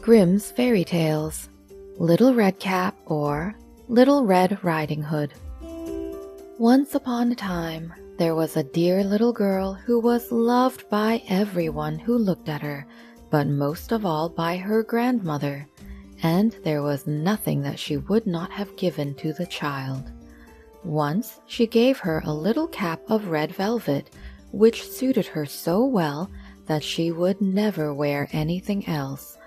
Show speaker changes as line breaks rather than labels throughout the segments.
Grimm's Fairy Tales, Little Red Cap or Little Red Riding Hood. Once upon a time, there was a dear little girl who was loved by everyone who looked at her, but most of all by her grandmother, and there was nothing that she would not have given to the child. Once she gave her a little cap of red velvet, which suited her so well that she would never wear anything else.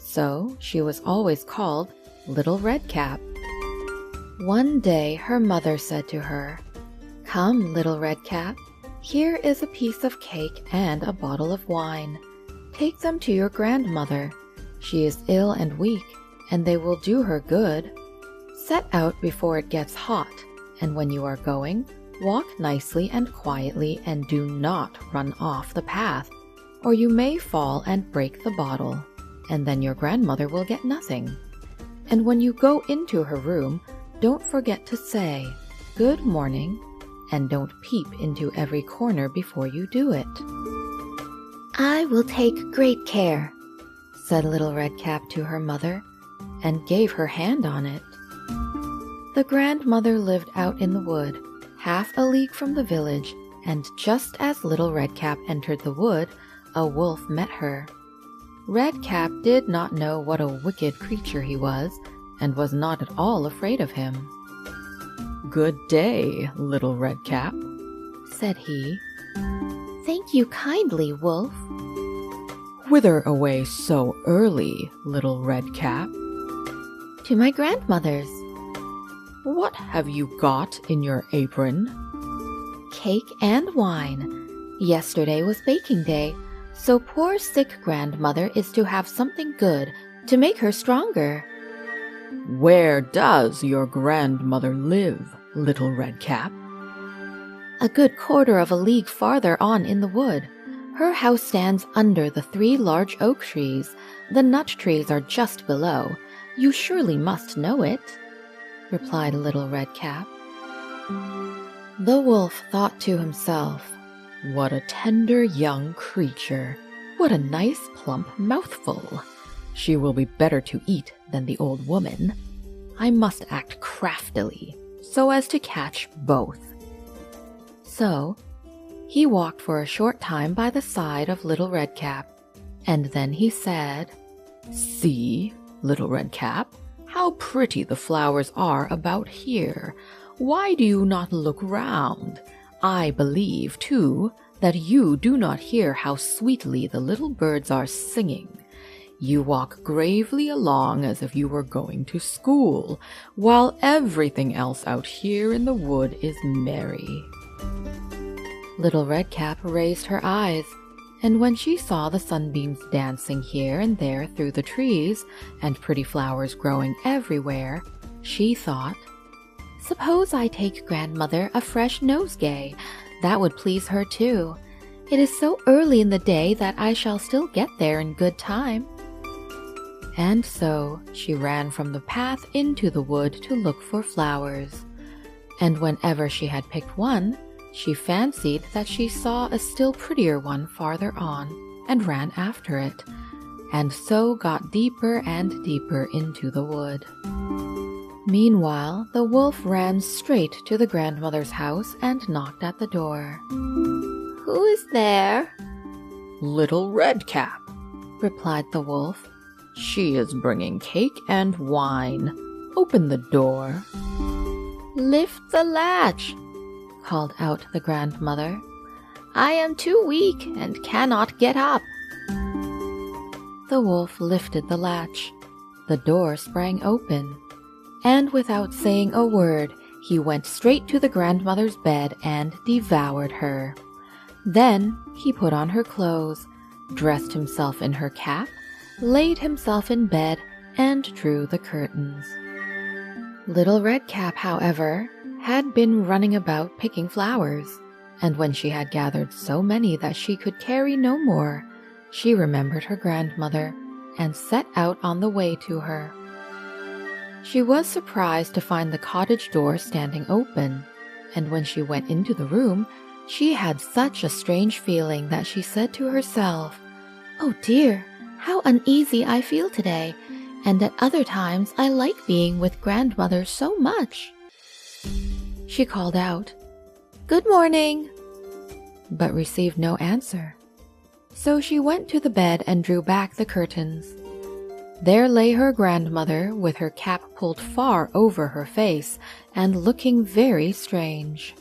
So she was always called Little Red Cap. One day her mother said to her, "Come, Little Red Cap, here is a piece of cake and a bottle of wine. Take them to your grandmother. She is ill and weak, and they will do her good. Set out before it gets hot, and when you are going, walk nicely and quietly and do not run off the path, or you may fall and break the bottle, and then your grandmother will get nothing. And when you go into her room, don't forget to say, 'Good morning,' and don't peep into every corner before you do it." "I will take great care," said Little Red Cap to her mother, and gave her hand on it. The grandmother lived out in the wood, half a league from the village, and just as Little Red Cap entered the wood, a wolf met her. Red Cap did not know what a wicked creature he was, and was not at all afraid of him. "Good day, Little Red Cap," said he. "Thank you kindly, Wolf." "Whither away so early, Little Red Cap?" "To my grandmother's." "What have you got in your apron?" "Cake and wine. Yesterday was baking day, so poor sick grandmother is to have something good to make her stronger." "Where does your grandmother live, Little Red Cap?" "A good quarter of a league farther on in the wood. Her house stands under the 3 large oak trees. The nut trees are just below. You surely must know it," replied Little Red Cap. The wolf thought to himself, "What a tender young creature! What a nice plump mouthful! She will be better to eat than the old woman. I must act craftily, so as to catch both." So he walked for a short time by the side of Little Red Cap, and then he said, "See, Little Red Cap, how pretty the flowers are about here. Why do you not look round? I believe, too, that you do not hear how sweetly the little birds are singing. You walk gravely along as if you were going to school, while everything else out here in the wood is merry." Little Red Cap raised her eyes, and when she saw the sunbeams dancing here and there through the trees, and pretty flowers growing everywhere, she thought, "Suppose I take grandmother a fresh nosegay. That would please her too. It is so early in the day that I shall still get there in good time." And so she ran from the path into the wood to look for flowers. And whenever she had picked one, she fancied that she saw a still prettier one farther on, and ran after it, and so got deeper and deeper into the wood. Meanwhile, the wolf ran straight to the grandmother's house and knocked at the door. "Who is there?" "Little Red Cap," replied the wolf. "She is bringing cake and wine. Open the door." "Lift the latch," called out the grandmother. "I am too weak and cannot get up." The wolf lifted the latch. The door sprang open, and without saying a word, he went straight to the grandmother's bed and devoured her. Then he put on her clothes, dressed himself in her cap, laid himself in bed, and drew the curtains. Little Red Cap, however, had been running about picking flowers, and when she had gathered so many that she could carry no more, she remembered her grandmother and set out on the way to her. She was surprised to find the cottage door standing open, and when she went into the room, she had such a strange feeling that she said to herself, "Oh dear, How uneasy I feel today, and at other times I like being with grandmother so much." She called out, "Good morning," but received no answer. So she went to the bed and drew back the curtains. There lay her grandmother with her cap pulled far over her face and looking very strange.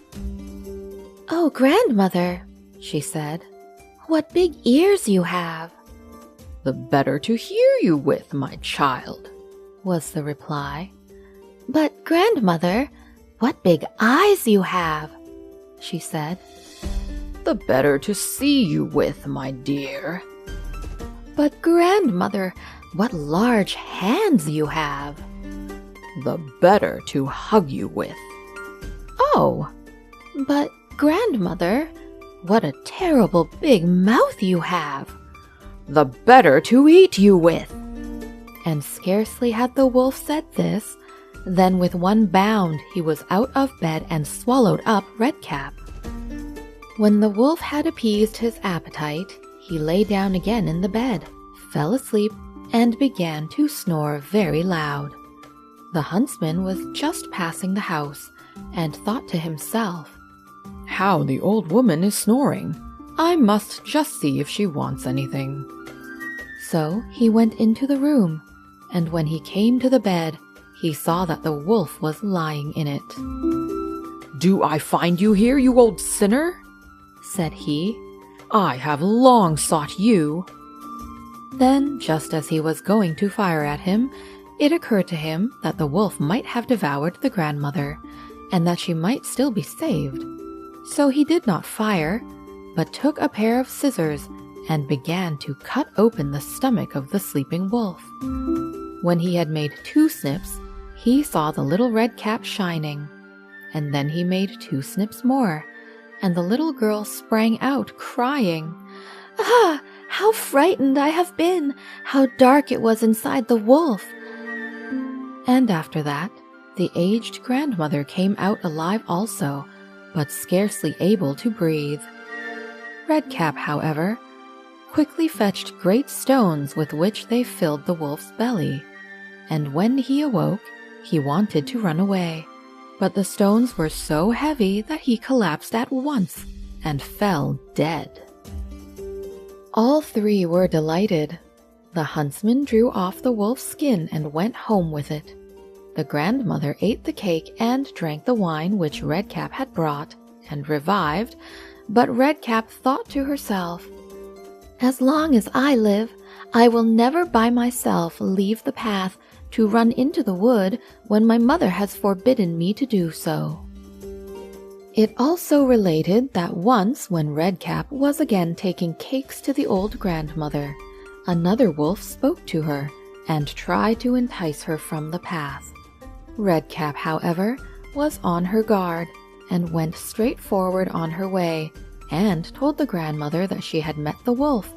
"Oh, grandmother," she said, "what big ears you have."
"The better to hear you with, my child,"
was the reply. "But grandmother, what big eyes you have," she said.
"The better to see you with, my dear."
"But grandmother, what large hands you have."
"The better to hug you with."
"Oh, but grandmother, what a terrible big mouth you have."
"The better to eat you with."
And scarcely had the wolf said this, then with one bound he was out of bed and swallowed up Redcap. When the wolf had appeased his appetite, he lay down again in the bed, fell asleep, and began to snore very loud. The huntsman was just passing the house, and thought to himself,
"How the old woman is snoring! I must just see if she wants anything."
So he went into the room, and when he came to the bed, he saw that the wolf was lying in it.
"Do I find you here, you old sinner?"
said he.
"I have long sought you."
Then, just as he was going to fire at him, it occurred to him that the wolf might have devoured the grandmother, and that she might still be saved. So he did not fire, but took a pair of scissors and began to cut open the stomach of the sleeping wolf. When he had made 2 snips, he saw the little red cap shining, and then he made 2 snips more, and the little girl sprang out crying, "Ah, how frightened I have been! How dark it was inside the wolf!" And after that, the aged grandmother came out alive also, but scarcely able to breathe. Redcap, however, quickly fetched great stones with which they filled the wolf's belly, and when he awoke, he wanted to run away. But the stones were so heavy that he collapsed at once and fell dead. All 3 were delighted. The huntsman drew off the wolf's skin and went home with it. The grandmother ate the cake and drank the wine which Redcap had brought, and revived, but Redcap thought to herself, "As long as I live, I will never by myself leave the path to run into the wood when my mother has forbidden me to do so." It also related that once when Redcap was again taking cakes to the old grandmother, another wolf spoke to her and tried to entice her from the path. Redcap, however, was on her guard and went straight forward on her way, and told the grandmother that she had met the wolf,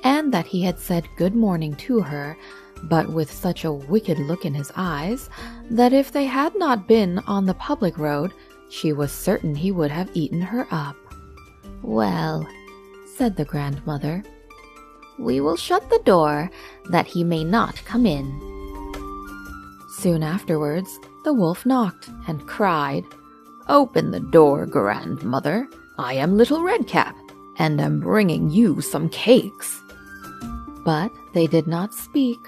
and that he had said good morning to her, but with such a wicked look in his eyes that if they had not been on the public road, she was certain he would have eaten her up. "Well," said the grandmother, "we will shut the door that he may not come in." Soon afterwards, the wolf knocked and cried, "Open the door, grandmother. I am Little Redcap, and am bringing you some cakes." But they did not speak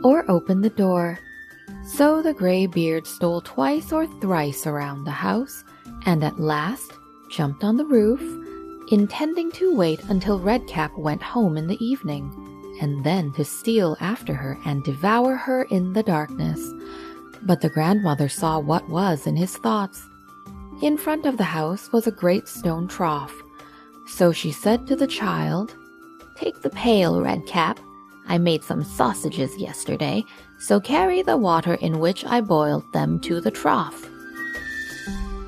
or open the door. So the gray beard stole twice or thrice around the house, and at last jumped on the roof, intending to wait until Redcap went home in the evening, and then to steal after her and devour her in the darkness. But the grandmother saw what was in his thoughts. In front of the house was a great stone trough. So she said to the child, "Take the pail, Redcap. I made some sausages yesterday, so carry the water in which I boiled them to the trough."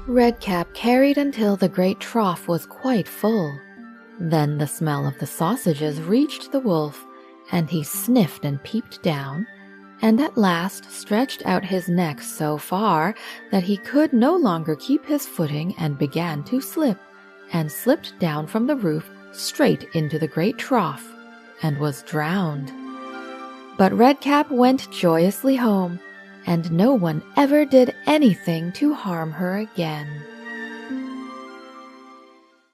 Redcap carried until the great trough was quite full. Then the smell of the sausages reached the wolf, and he sniffed and peeped down, and at last stretched out his neck so far that he could no longer keep his footing and began to slip, and slipped down from the roof straight into the great trough, and was drowned. But Redcap went joyously home, and no one ever did anything to harm her again.